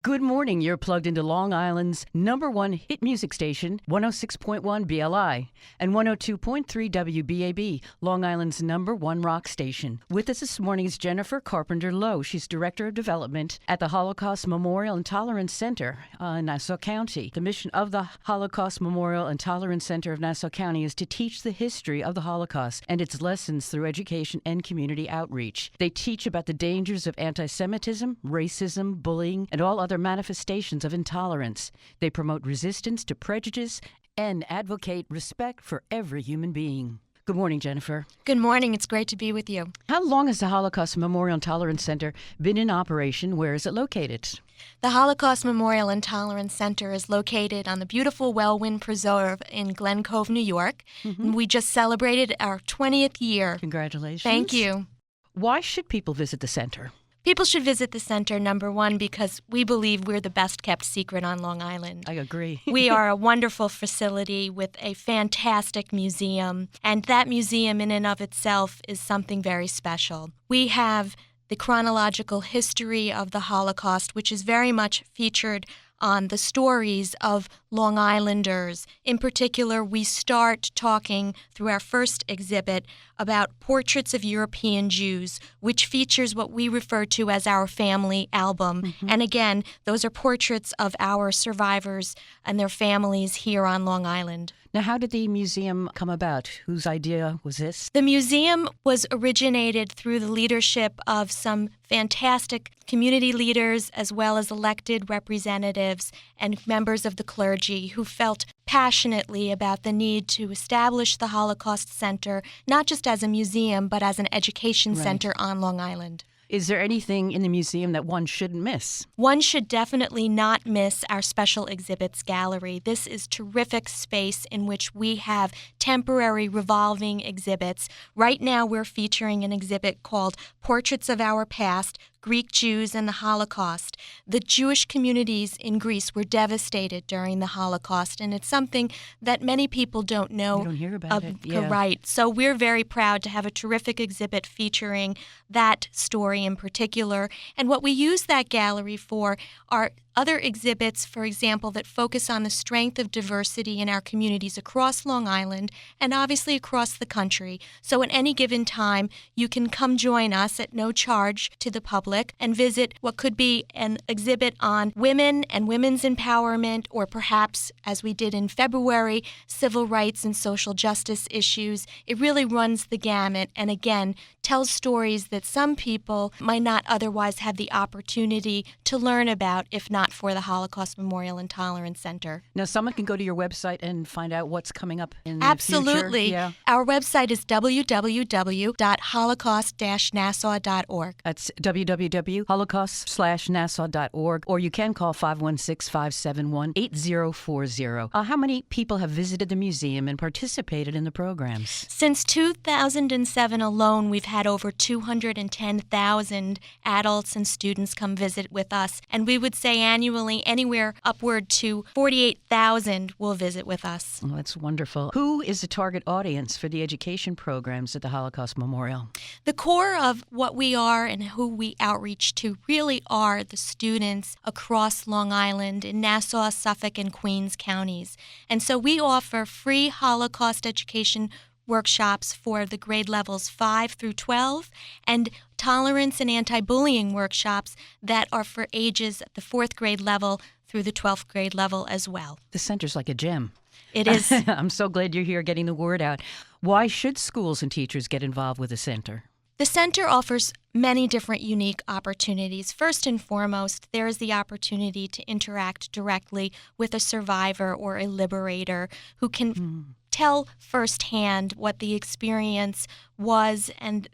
Good morning. You're plugged into Long Island's #1 hit music station, 106.1 BLI, and 102.3 WBAB, Long Island's #1 rock station. With us this morning is Jennifer Carpenter-Lowe. She's Director of Development at the Holocaust Memorial and Tolerance Center in Nassau County. The mission of the Holocaust Memorial and Tolerance Center of Nassau County is to teach the history of the Holocaust and its lessons through education and community outreach. They teach about the dangers of anti-Semitism, racism, bullying, and all other manifestations of intolerance. They promote resistance to prejudice and advocate respect for every human being. Good morning, Jennifer. Good morning. It's great to be with you. How long has the Holocaust Memorial and Tolerance Center been in operation? Where is it located? The Holocaust Memorial and Tolerance Center is located on the beautiful Wellwind Preserve in Glen Cove, New York. And we just celebrated our 20th year. Congratulations. Thank you. Why should people visit the center? People should visit the center, #1, because we believe we're the best-kept secret on Long Island. I agree. We are a wonderful facility with a fantastic museum, and that museum in and of itself is something very special. We have the chronological history of the Holocaust, which is very much featured on the stories of Long Islanders. In particular, we start talking through our first exhibit about portraits of European Jews, which features what we refer to as our family album. And again, those are portraits of our survivors and their families here on Long Island. Now, how did the museum come about? Whose idea was this? The museum was originated through the leadership of some fantastic community leaders as well as elected representatives and members of the clergy who felt passionately about the need to establish the Holocaust Center, not just as a museum, but as an education center on Long Island. Is there anything in the museum that one shouldn't miss? One should definitely not miss our special exhibits gallery. This is terrific space in which we have temporary revolving exhibits. Right now we're featuring an exhibit called Portraits of Our Past, Greek Jews and the Holocaust. The Jewish communities in Greece were devastated during the Holocaust, and it's something that many people don't know. You don't hear about it. Yeah. Right. So we're very proud to have a terrific exhibit featuring that story in particular. And what we use that gallery for are other exhibits, for example, that focus on the strength of diversity in our communities across Long Island and obviously across the country. So at any given time, you can come join us at no charge to the public and visit what could be an exhibit on women and women's empowerment, or perhaps, as we did in February, civil rights and social justice issues. It really runs the gamut and, again, tells stories that some people might not otherwise have the opportunity to learn about if not for the Holocaust Memorial and Tolerance Center. Now, someone can go to your website and find out what's coming up in the Absolutely. future. Yeah. Our website is www.holocaust-nassau.org. That's www.holocaust/nassau.org, or you can call 516-571-8040. How many people have visited the museum and participated in the programs? Since 2007 alone, we've had over 210,000 adults and students come visit with us, and we would say annually anywhere upward to 48,000 will visit with us. Oh, that's wonderful. Who is the target audience for the education programs at the Holocaust Memorial? The core of what we are and who we outreach to really are the students across Long Island in Nassau, Suffolk, and Queens counties. And so we offer free Holocaust education workshops for the grade levels 5 through 12 and tolerance and anti-bullying workshops that are for ages at the 4th grade level through the 12th grade level as well. The center's like a gem. It is. I'm so glad you're here getting the word out. Why should schools and teachers get involved with the center? The center offers many different unique opportunities. First and foremost, there is the opportunity to interact directly with a survivor or a liberator who can tell firsthand what the experience was and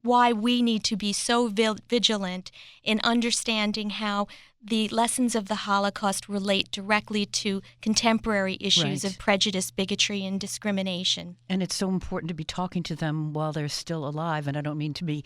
why we need to be so vigilant in understanding how the lessons of the Holocaust relate directly to contemporary issues of prejudice, bigotry, and discrimination. And it's so important to be talking to them while they're still alive, and I don't mean to be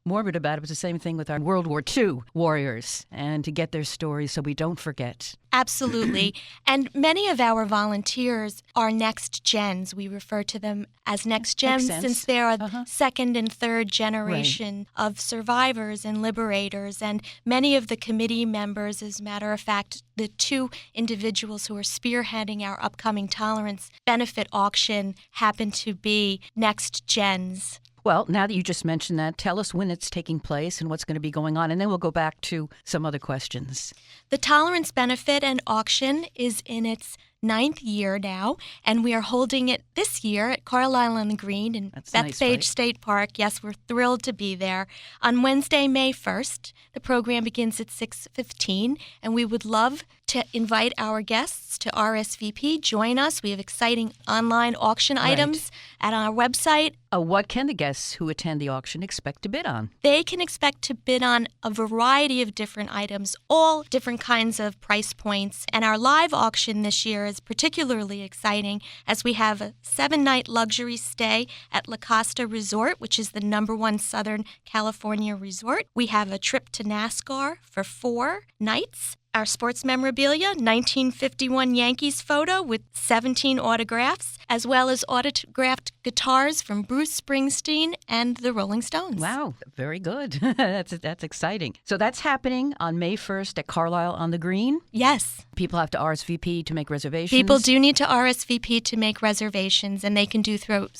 morbid about it. It's the same thing with our World War II warriors, and to get their stories so we don't forget. Absolutely. And many of our volunteers are next gens. We refer to them as next gens since they are second and third generation of survivors and liberators. And many of the committee members, as a matter of fact, the two individuals who are spearheading our upcoming tolerance benefit auction happen to be next gens. Well, now that you just mentioned that, tell us when it's taking place and what's going to be going on, and then we'll go back to some other questions. The Tolerance Benefit and Auction is in its 9th year now, and we are holding it this year at Carlisle on the Green in Bethpage State Park. Yes, we're thrilled to be there. On Wednesday, May 1st, the program begins at 6:15, and we would love to invite our guests to RSVP. Join us. We have exciting online auction items at our website. What can the guests who attend the auction expect to bid on? They can expect to bid on a variety of different items, all different kinds of price points. And our live auction this year is particularly exciting as we have a 7-night luxury stay at La Costa Resort, which is the #1 Southern California resort. We have a trip to NASCAR for 4 nights. Our sports memorabilia, 1951 Yankees photo with 17 autographs, as well as autographed guitars from Bruce Springsteen and the Rolling Stones. Wow, very good. That's exciting. So that's happening on May 1st at Carlisle on the Green? Yes. People have to RSVP to make reservations? People do need to RSVP to make reservations, and they can do so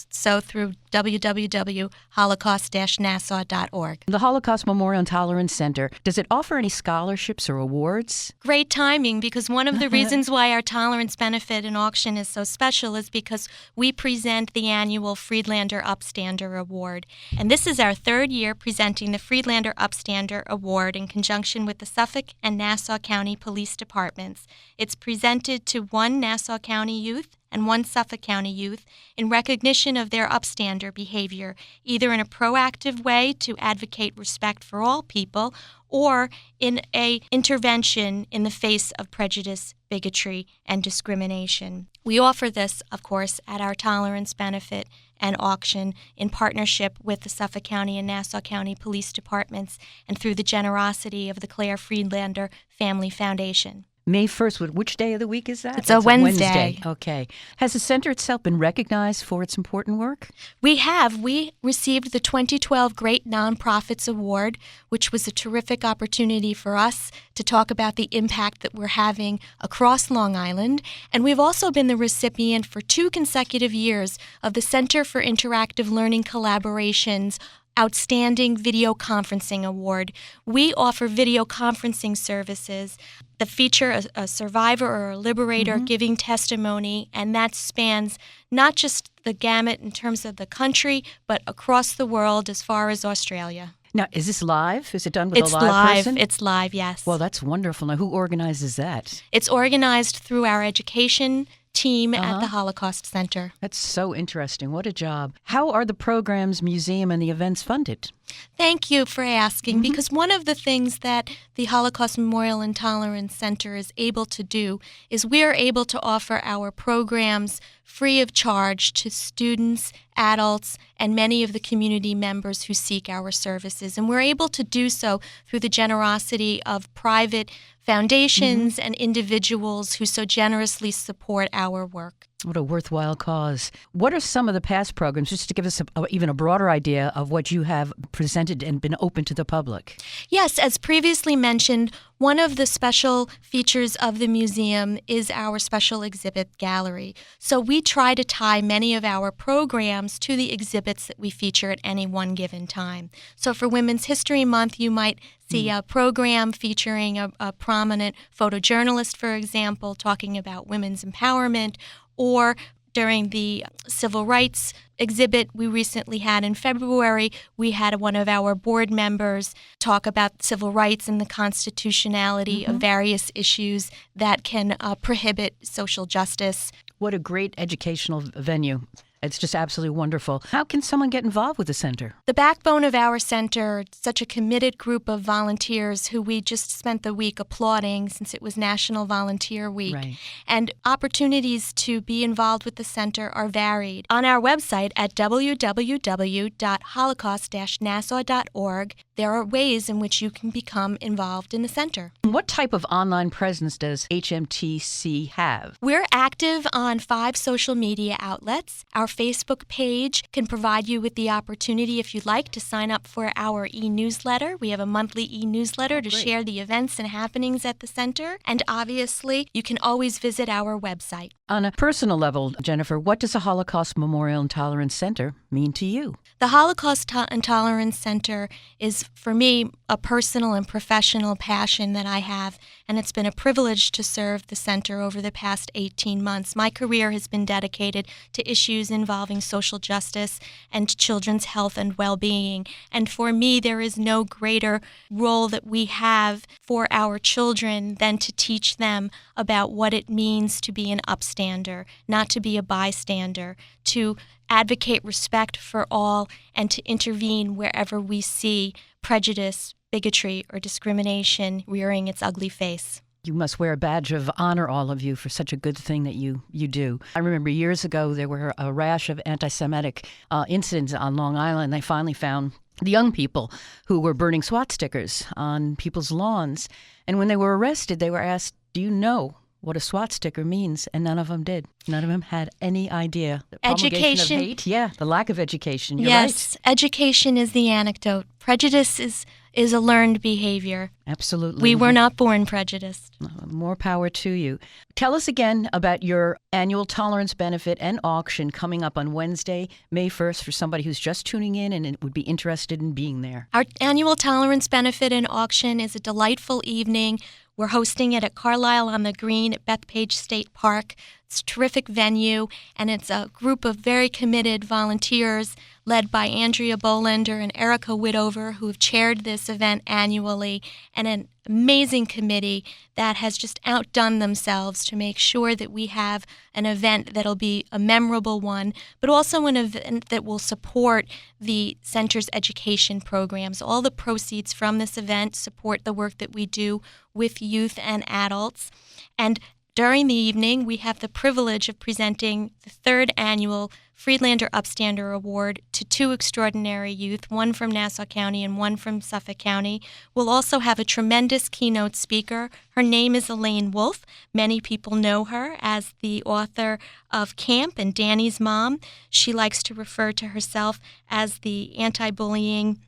through www.holocaust-nassau.org. The Holocaust Memorial and Tolerance Center, does it offer any scholarships or awards? Great timing, because one of the reasons why our Tolerance Benefit and Auction is so special is because we present the annual Friedlander Upstander Award. And this is our 3rd year presenting the Friedlander Upstander Award in conjunction with the Suffolk and Nassau County Police Departments. It's presented to 1 Nassau County youth and 1 Suffolk County youth in recognition of their upstander behavior, either in a proactive way to advocate respect for all people or in a intervention in the face of prejudice, bigotry, and discrimination. We offer this, of course, at our Tolerance Benefit and Auction in partnership with the Suffolk County and Nassau County Police Departments and through the generosity of the Claire Friedlander Family Foundation. May 1st, which day of the week is that? It's a Wednesday. Okay. Has the center itself been recognized for its important work? We have. We received the 2012 Great Nonprofits Award, which was a terrific opportunity for us to talk about the impact that we're having across Long Island. And we've also been the recipient for 2 consecutive years of the Center for Interactive Learning Collaboration's Outstanding Video Conferencing Award. We offer video conferencing services that feature a survivor or a liberator giving testimony, and that spans not just the gamut in terms of the country, but across the world as far as Australia. Now, is this live? Is it done with a live person? It's live, yes. Well, that's wonderful. Now, who organizes that? It's organized through our education team at the Holocaust Center. That's so interesting. What a job. How are the programs, museum, and the events funded? Thank you for asking, because one of the things that the Holocaust Memorial and Tolerance Center is able to do is we are able to offer our programs free of charge to students, adults, and many of the community members who seek our services. And we're able to do so through the generosity of private foundations and individuals who so generously support our work. What a worthwhile cause. What are some of the past programs, just to give us even a broader idea of what you have presented and been open to the public? Yes, as previously mentioned, one of the special features of the museum is our special exhibit gallery. So we try to tie many of our programs to the exhibits that we feature at any one given time. So for Women's History Month, you might see a program featuring a prominent photojournalist, for example, talking about women's empowerment, or during the civil rights exhibit we recently had in February, we had one of our board members talk about civil rights and the constitutionality of various issues that can prohibit social justice. What a great educational venue. It's just absolutely wonderful. How can someone get involved with the center? The backbone of our center, such a committed group of volunteers who we just spent the week applauding since it was National Volunteer Week. Right. And opportunities to be involved with the center are varied. On our website at www.holocaust-nassau.org, there are ways in which you can become involved in the center. What type of online presence does HMTC have? We're active on 5 social media outlets. Our Facebook page can provide you with the opportunity, if you'd like, to sign up for our e-newsletter. We have a monthly e-newsletter to share the events and happenings at the center. And obviously, you can always visit our website. On a personal level, Jennifer, what does the Holocaust Memorial and Tolerance Center mean to you? The Holocaust and Tolerance Center is, for me, a personal and professional passion that I have, and it's been a privilege to serve the center over the past 18 months. My career has been dedicated to issues involving social justice and children's health and well-being, and for me, there is no greater role that we have for our children than to teach them about what it means to be an upstander, not to be a bystander, to advocate respect for all, and to intervene wherever we see prejudice, bigotry, or discrimination rearing its ugly face. You must wear a badge of honor, all of you, for such a good thing that you do. I remember years ago there were a rash of anti-Semitic incidents on Long Island. They finally found the young people who were burning SWAT stickers on people's lawns. And when they were arrested, they were asked, "Do you know what a SWAT sticker means?" And none of them did. None of them had any idea. The Education. Of hate, the lack of education. You're yes, right. Education is the antidote. Prejudice is a learned behavior. Absolutely. We were not born prejudiced. More power to you. Tell us again about your annual tolerance benefit and auction coming up on Wednesday, May 1st, for somebody who's just tuning in and would be interested in being there. Our annual tolerance benefit and auction is a delightful evening. We're hosting it at Carlisle on the Green at Bethpage State Park. It's a terrific venue, and it's a group of very committed volunteers led by Andrea Bolender and Erica Widover, who have chaired this event annually, and an amazing committee that has just outdone themselves to make sure that we have an event that'll be a memorable one, but also an event that will support the center's education programs. All the proceeds from this event support the work that we do with youth and adults. And during the evening, we have the privilege of presenting the 3rd annual Friedlander Upstander Award to 2 extraordinary youth, one from Nassau County and one from Suffolk County. We'll also have a tremendous keynote speaker. Her name is Elaine Wolf. Many people know her as the author of Camp and Danny's Mom. She likes to refer to herself as the anti-bullying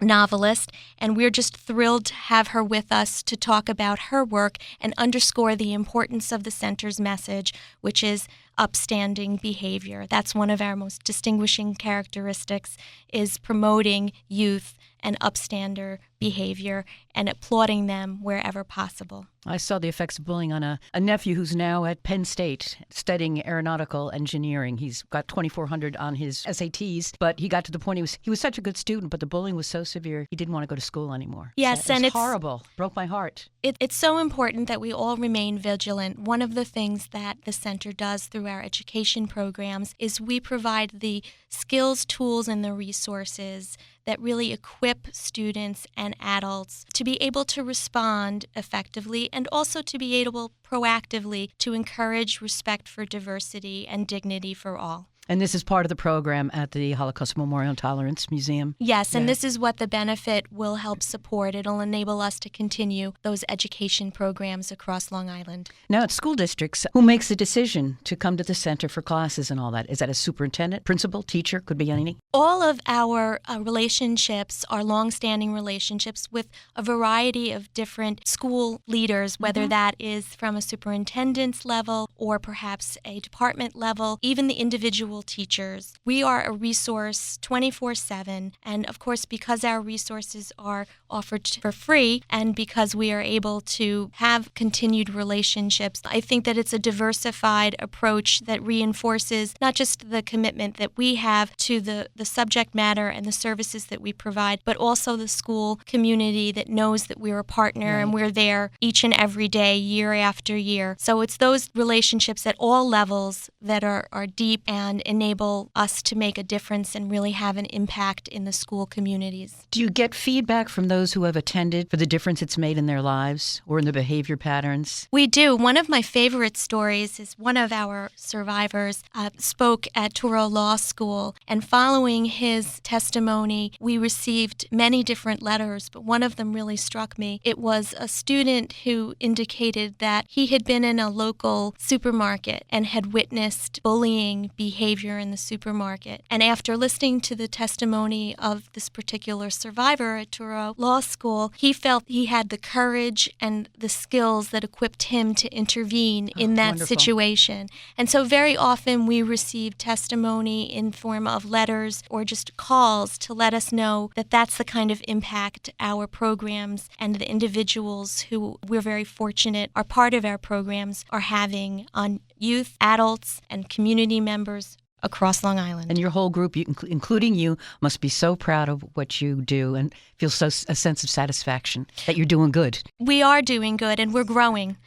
novelist, and we're just thrilled to have her with us to talk about her work and underscore the importance of the center's message, which is upstanding behavior. That's one of our most distinguishing characteristics, is promoting youth and upstander behavior and applauding them wherever possible. I saw the effects of bullying on a nephew who's now at Penn State studying aeronautical engineering. He's got 2,400 on his SATs, but he got to the point he was such a good student, but the bullying was so severe he didn't want to go to school anymore. Yes, and it's horrible. Broke my heart. It's so important that we all remain vigilant. One of the things that the center does through our education programs is we provide the skills, tools, and the resources that really equip students and adults to be able to respond effectively and also to be able proactively to encourage respect for diversity and dignity for all. And this is part of the program at the Holocaust Memorial and Tolerance Museum. Yes, and this is what the benefit will help support. It'll enable us to continue those education programs across Long Island. Now, at school districts, who makes the decision to come to the center for classes and all that? Is that a superintendent, principal, teacher? Could be any? All of our relationships are longstanding relationships with a variety of different school leaders, whether that is from a superintendent's level or perhaps a department level, even the individual teachers. We are a resource 24/7, and of course, because our resources are offered for free, and because we are able to have continued relationships. I think that it's a diversified approach that reinforces not just the commitment that we have to the subject matter and the services that we provide, but also the school community that knows that we're a partner and we're there each and every day, year after year. So it's those relationships at all levels that are deep and enable us to make a difference and really have an impact in the school communities. Do you get feedback from those who have attended for the difference it's made in their lives or in their behavior patterns? We do. One of my favorite stories is one of our survivors spoke at Touro Law School, and following his testimony, we received many different letters, but one of them really struck me. It was a student who indicated that he had been in a local supermarket and had witnessed bullying behavior in the supermarket. And after listening to the testimony of this particular survivor at Touro Law School, he felt he had the courage and the skills that equipped him to intervene in that situation. And so very often we receive testimony in form of letters or just calls to let us know that that's the kind of impact our programs and the individuals who we're very fortunate are part of our programs are having on youth, adults, and community members across Long Island. And your whole group, including you, must be so proud of what you do and feel a sense of satisfaction that you're doing good. We are doing good, and we're growing.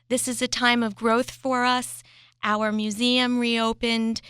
This is a time of growth for us. Our museum reopened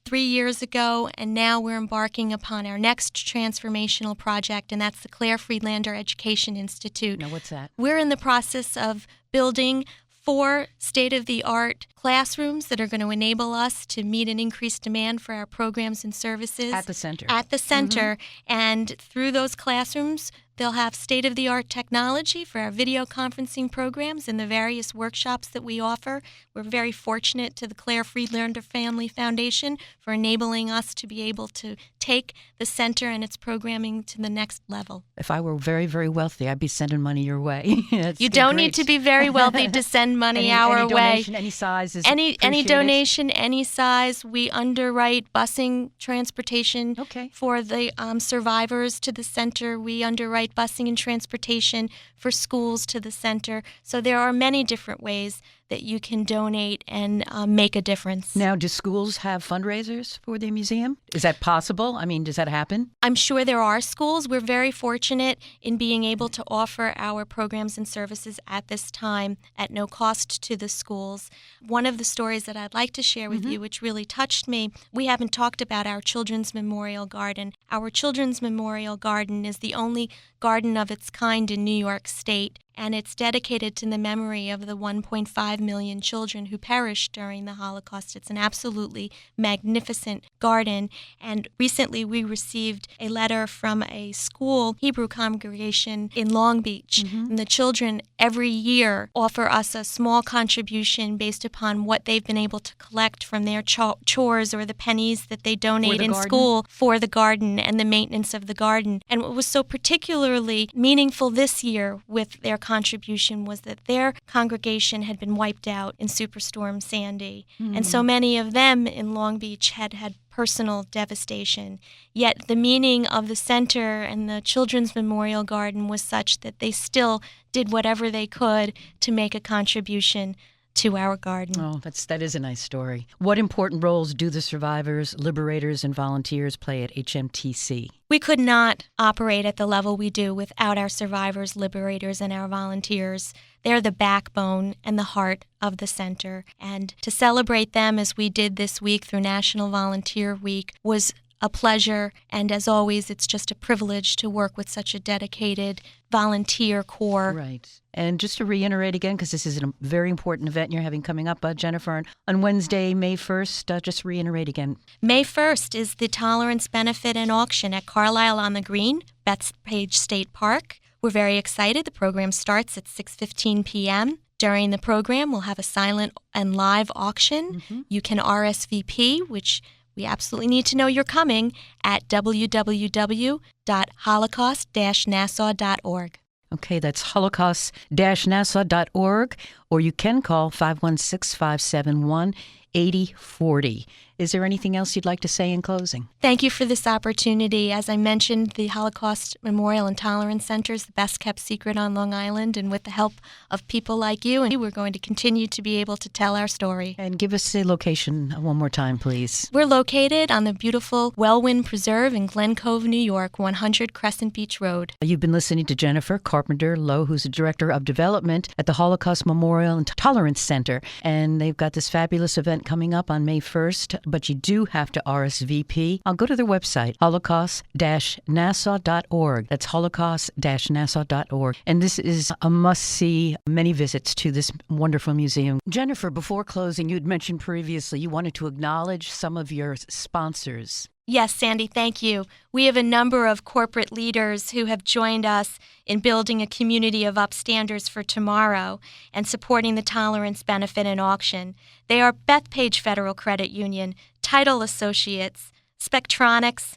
3 years ago, and now we're embarking upon our next transformational project, and that's the Claire Friedlander Education Institute. Now, what's that? We're in the process of building 4 state-of-the-art classrooms that are going to enable us to meet an increased demand for our programs and services. At the center. At the center. And through those classrooms, they'll have state-of-the-art technology for our video conferencing programs and the various workshops that we offer. We're very fortunate to the Claire Friedlander Family Foundation for enabling us to be able to take the center and its programming to the next level. If I were very, very wealthy, I'd be sending money your way. You don't need to be very wealthy to send money our way. Any donation, any size is Any donation, any size. We underwrite busing transportation for the survivors to the center. We underwrite busing and transportation for schools to the center. So there are many different ways that you can donate and make a difference. Now, do schools have fundraisers for the museum? Is that possible? I mean, does that happen? I'm sure there are schools. We're very fortunate in being able to offer our programs and services at this time at no cost to the schools. One of the stories that I'd like to share with you, which really touched me, we haven't talked about our Children's Memorial Garden. Our Children's Memorial Garden is the only garden of its kind in New York State, and it's dedicated to the memory of the 1.5 million children who perished during the Holocaust. It's an absolutely magnificent garden, and recently we received a letter from a school Hebrew congregation in Long Beach, and the children every year offer us a small contribution based upon what they've been able to collect from their chores or the pennies that they donate in school for the garden and the maintenance of the garden. And what was so particularly meaningful this year with their contribution was that their congregation had been wiped out in Superstorm Sandy. And so many of them in Long Beach had personal devastation. Yet the meaning of the center and the Children's Memorial Garden was such that they still did whatever they could to make a contribution to our garden. Oh, that is a nice story. What important roles do the survivors, liberators, and volunteers play at HMTC? We could not operate at the level we do without our survivors, liberators, and our volunteers. They're the backbone and the heart of the center. And to celebrate them as we did this week through National Volunteer Week was a pleasure, and as always, it's just a privilege to work with such a dedicated volunteer corps. Right. And just to reiterate again, because this is a very important event you're having coming up, Jennifer, on Wednesday, May 1st, just reiterate again. May 1st is the Tolerance Benefit and Auction at Carlisle on the Green, Bethpage State Park. We're very excited. The program starts at 6:15 p.m. During the program, we'll have a silent and live auction. You can RSVP, which we absolutely need to know you're coming, at www.holocaust-nassau.org. Okay, that's holocaust-nassau.org, or you can call 516-571-8888. 8040. Is there anything else you'd like to say in closing? Thank you for this opportunity. As I mentioned, the Holocaust Memorial and Tolerance Center is the best kept secret on Long Island, and with the help of people like you, and we're going to continue to be able to tell our story. And give us the location one more time, please. We're located on the beautiful Wellwyn Preserve in Glen Cove, New York, 100 Crescent Beach Road. You've been listening to Jennifer Carpenter-Lowe, who's the Director of Development at the Holocaust Memorial and Tolerance Center. And they've got this fabulous event coming up on May 1st, but you do have to RSVP. I'll go to their website, holocaust-nassau.org. That's holocaust-nassau.org. And this is a must-see, many visits to this wonderful museum. Jennifer, before closing, you had mentioned previously you wanted to acknowledge some of your sponsors. Yes, Sandy, thank you. We have a number of corporate leaders who have joined us in building a community of upstanders for tomorrow and supporting the Tolerance Benefit and Auction. They are Bethpage Federal Credit Union, Title Associates, Spectronics,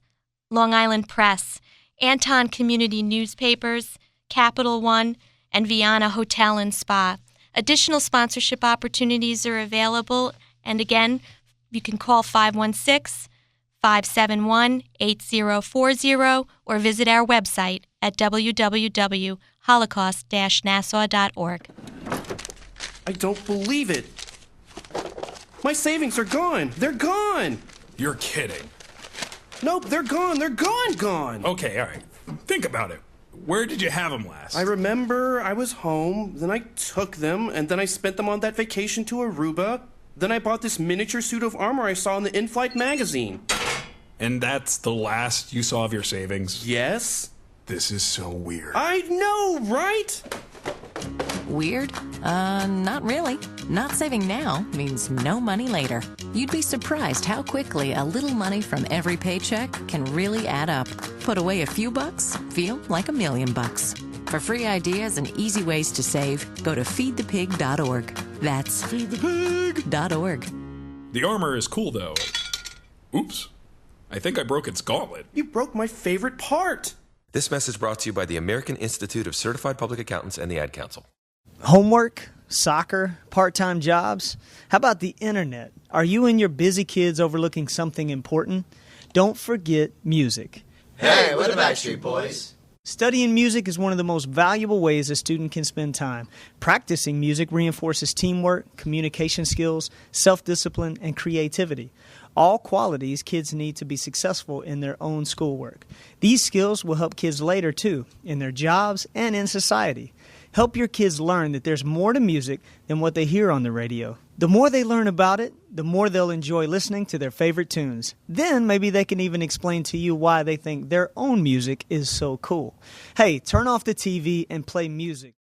Long Island Press, Anton Community Newspapers, Capital One, and Viana Hotel and Spa. Additional sponsorship opportunities are available, and again, you can call 516-571-8040 or visit our website at www.holocaust-nassau.org. I don't believe it. My savings are gone. They're gone. You're kidding. Nope, they're gone. They're gone. Okay, all right. Think about it. Where did you have them last? I remember I was home, then I took them, and then I spent them on that vacation to Aruba. Then I bought this miniature suit of armor I saw in the in-flight magazine. And that's the last you saw of your savings? Yes? This is so weird. I know, right? Weird? Not really. Not saving now means no money later. You'd be surprised how quickly a little money from every paycheck can really add up. Put away a few bucks, feel like $1 million. For free ideas and easy ways to save, go to feedthepig.org. That's feedthepig.org. The armor is cool, though. Oops. I think I broke its gauntlet. You broke my favorite part. This message brought to you by the American Institute of Certified Public Accountants and the Ad Council. Homework, soccer, part-time jobs. How about the internet? Are you and your busy kids overlooking something important? Don't forget music. Hey, what about Backstreet Boys? Studying music is one of the most valuable ways a student can spend time. Practicing music reinforces teamwork, communication skills, self-discipline, and creativity. All qualities kids need to be successful in their own schoolwork. These skills will help kids later, too, in their jobs and in society. Help your kids learn that there's more to music than what they hear on the radio. The more they learn about it, the more they'll enjoy listening to their favorite tunes. Then maybe they can even explain to you why they think their own music is so cool. Hey, turn off the TV and play music.